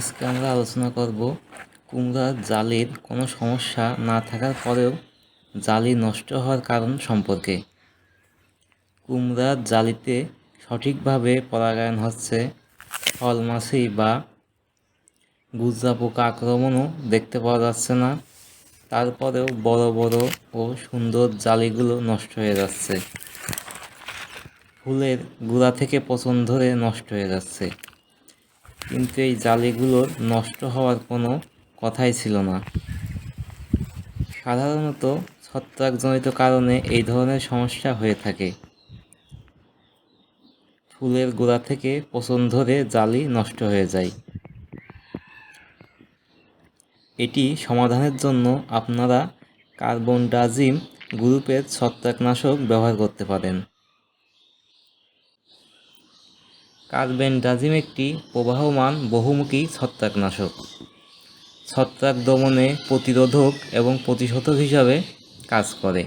আজকে আমরা আলোচনা করব কুমড়ার জালির কোনো সমস্যা না থাকার পরেও জালি নষ্ট হওয়ার কারণ সম্পর্কে। কুমড়ার জালিতে সঠিকভাবে পরাগায়ন হচ্ছে, ফলমাছি বা গুজরা পোকা আক্রমণও দেখতে পাওয়া যাচ্ছে না, তারপরেও বড় বড় ও সুন্দর জালিগুলো নষ্ট হয়ে যাচ্ছে। ফুলের গোড়া থেকে পচন ধরে নষ্ট হয়ে যাচ্ছে, কিন্তু এই জালিগুলোর নষ্ট হওয়ার কোনো কথাই ছিল না। সাধারণত ছত্রাকজনিত কারণে এই ধরনের সমস্যা হয়ে থাকে। ফুলের গোড়া থেকে পচন ধরে জালি নষ্ট হয়ে যায়। এটি সমাধানের জন্য আপনারা কার্বনডাজিম গ্রুপের ছত্রাকনাশক ব্যবহার করতে পারেন। কার্বনডাজিম একটি প্রবাহমান বহুমুখী ছত্রাকনাশক। ছত্রাক দমনে প্রতিরোধক এবং প্রতিশোধক হিসাবে কাজ করে।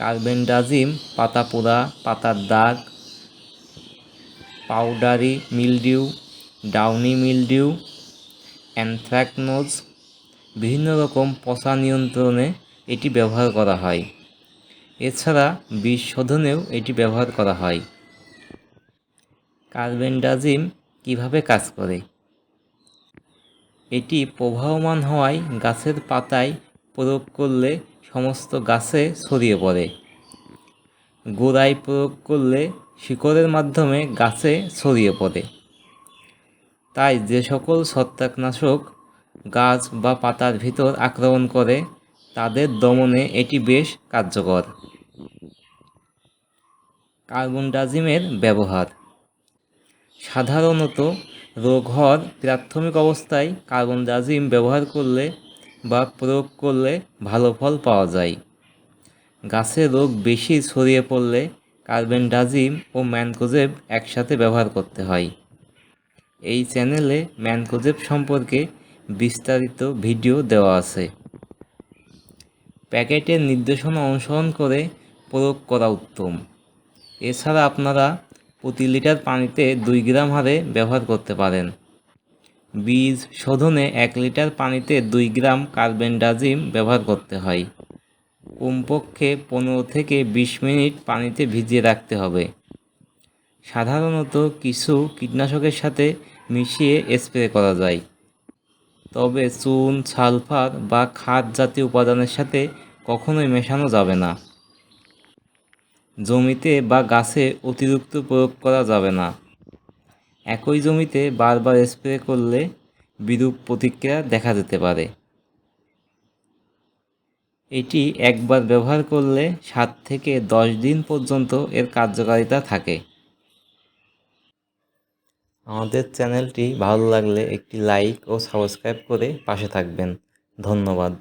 কার্বনডাজিম পাতা পোড়া, পাতার দাগ, powdery mildew, Downey mildew, anthracnose, বিভিন্ন রকম পচা নিয়ন্ত্রণে এটি ব্যবহার করা হয়। এছাড়া বিষ শোধনেও এটি ব্যবহার করা হয়। কার্বনডাজিম কিভাবে কাজ করে? এটি প্রবাহমান হওয়ায় গাছের পাতায় প্রয়োগ করলে সমস্ত গাছে ছড়িয়ে পড়ে। গোড়ায় প্রয়োগ করলে শিকড়ের মাধ্যমে গাছে ছড়িয়ে পড়ে। তাই যে সকল ছত্রাকনাশক গাছ বা পাতার ভিতর আক্রমণ করে তাদের দমনে এটি বেশ কার্যকর। কার্বনডাজিমের ব্যবহার সাধারণত রোগ হওয়ার প্রাথমিক অবস্থায় কার্বনডাজিম ব্যবহার করলে বা প্রয়োগ করলে ভালো ফল পাওয়া যায়। গাছে রোগ বেশি ছড়িয়ে পড়লে কার্বনডাজিম ও ম্যানকোজেব একসাথে ব্যবহার করতে হয়। এই চ্যানেলে ম্যানকোজেব সম্পর্কে বিস্তারিত ভিডিও দেওয়া আছে। প্যাকেটের নির্দেশনা অনুসরণ করে প্রয়োগ করা উত্তম। এছাড়া আপনারা প্রতি লিটার পানিতে 2 গ্রাম হারে ব্যবহার করতে পারেন। বীজ শোধনে 1 লিটার পানিতে 2 গ্রাম কার্বনডাজিম ব্যবহার করতে হয়। কমপক্ষে 15 থেকে 20 মিনিট পানিতে ভিজিয়ে রাখতে হবে। সাধারণত কিছু কীটনাশকের সাথে মিশিয়ে স্প্রে করা যায়, তবে চুন, সালফার বা খাদ জাতীয় উপাদানের সাথে কখনোই মেশানো যাবে না। জমিতে বা গাছে অতিরিক্ত প্রয়োগ করা যাবে না। একই জমিতে বারবার স্প্রে করলে বিরূপ প্রতিক্রিয়া দেখা যেতে পারে। এটি একবার ব্যবহার করলে 7 থেকে 10 দিন পর্যন্ত এর কার্যকারিতা থাকে। আমাদের চ্যানেলটি ভালো লাগলে একটি লাইক ও সাবস্ক্রাইব করে পাশে থাকবেন। ধন্যবাদ।